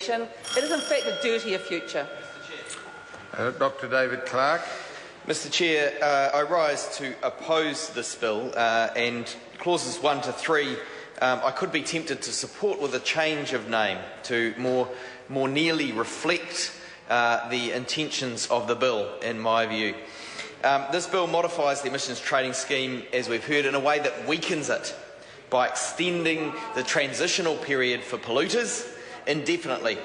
It is in fact a dirtier future. Dr. David Clark. Mr. Chair, I rise to oppose this bill, and clauses 1 to 3 I could be tempted to support with a change of name to more nearly reflect the intentions of the bill, in my view. This bill modifies the emissions trading scheme, as we've heard, in a way that weakens it by extending the transitional period for polluters indefinitely,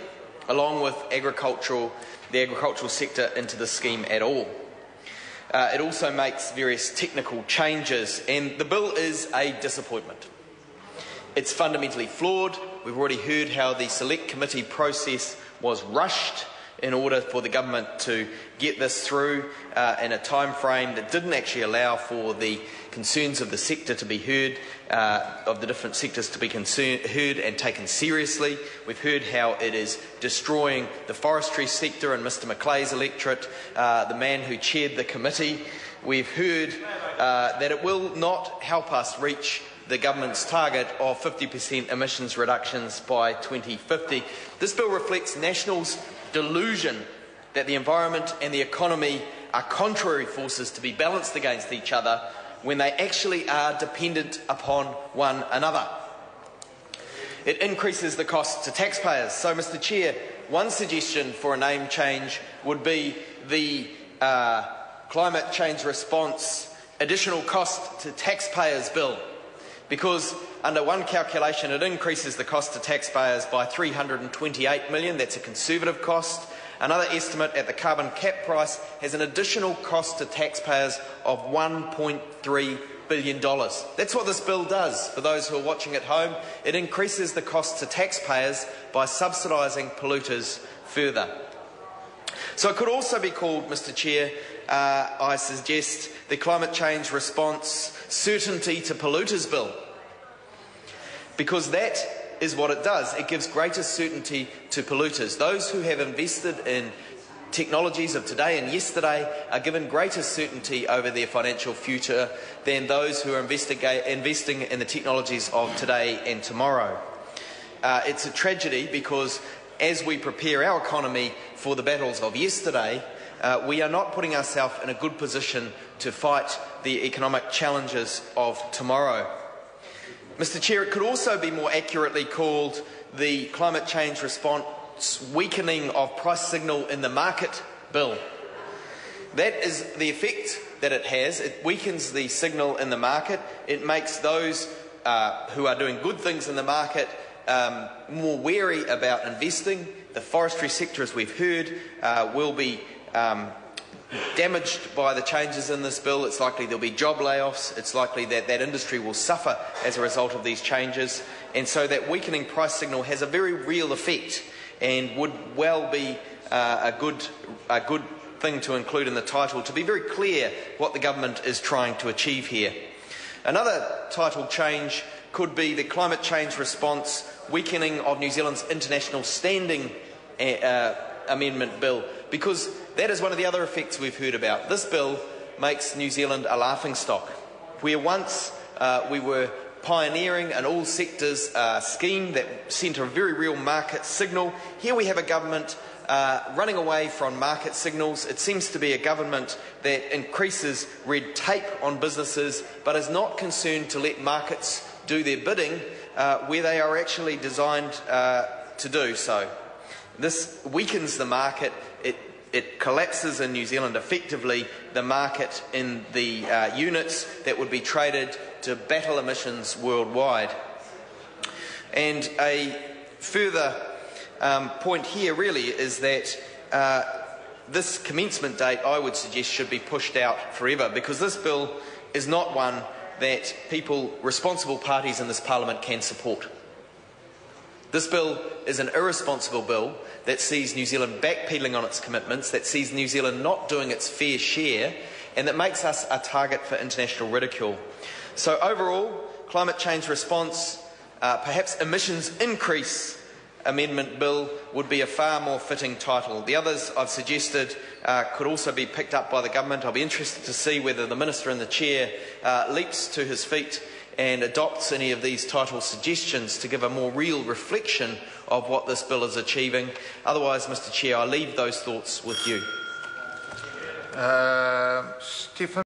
along with the agricultural sector into the scheme at all. It also makes various technical changes, and the bill is a disappointment. It's fundamentally flawed. We've already heard how the select committee process was rushed in order for the government to get this through in a time frame that didn't actually allow for the concerns of the sector to be heard, of the different sectors to be heard and taken seriously. We've heard how it is destroying the forestry sector and Mr Macleay's electorate, the man who chaired the committee. We've heard that it will not help us reach the government's target of 50% emissions reductions by 2050. This bill reflects Nationals' delusion that the environment and the economy are contrary forces to be balanced against each other when they actually are dependent upon one another. It increases the cost to taxpayers. So, Mr Chair, one suggestion for a name change would be the Climate Change Response Additional Cost to Taxpayers Bill, because under one calculation it increases the cost to taxpayers by $328 million. That's a conservative cost. Another estimate at the carbon cap price has an additional cost to taxpayers of $1.3 billion. That's what this bill does. For those who are watching at home, it increases the cost to taxpayers by subsidising polluters further. So it could also be called, Mr Chair, I suggest, the Climate Change Response Certainty to Polluters Bill, because that is what it does. It gives greater certainty to polluters. Those who have invested in technologies of today and yesterday are given greater certainty over their financial future than those who are investing in the technologies of today and tomorrow. It's a tragedy because as we prepare our economy for the battles of yesterday, we are not putting ourselves in a good position to fight the economic challenges of tomorrow. Mr Chair, it could also be more accurately called the Climate Change Response Weakening of Price Signal in the Market Bill. That is the effect that it has. It weakens the signal in the market. It makes those who are doing good things in the market more wary about investing. The forestry sector, as we've heard, will be damaged by the changes in this bill. It's likely there'll be job layoffs. It's likely that that industry will suffer as a result of these changes. And so that weakening price signal has a very real effect and would well be a good thing to include in the title, to be very clear what the government is trying to achieve here. Another title change could be the Climate Change Response Weakening of New Zealand's International Standing Amendment Bill, because that is one of the other effects we've heard about. This bill makes New Zealand a laughingstock. Where once we were pioneering an all-sectors scheme that sent a very real market signal, here we have a government running away from market signals. It seems to be a government that increases red tape on businesses but is not concerned to let markets do their bidding where they are actually designed to do so. This weakens the market. It collapses in New Zealand effectively the market in the units that would be traded to battle emissions worldwide. And a further point here really is that this commencement date, I would suggest, should be pushed out forever, because this bill is not one that responsible parties in this Parliament can support. This bill is an irresponsible bill that sees New Zealand backpedaling on its commitments, that sees New Zealand not doing its fair share, and that makes us a target for international ridicule. So overall, Climate Change Response, perhaps Emissions Increase Amendment Bill would be a far more fitting title. The others I've suggested could also be picked up by the government. I'll be interested to see whether the Minister in the chair leaps to his feet and adopts any of these title suggestions to give a more real reflection of what this bill is achieving. Otherwise, Mr Chair, I leave those thoughts with you. Stephen.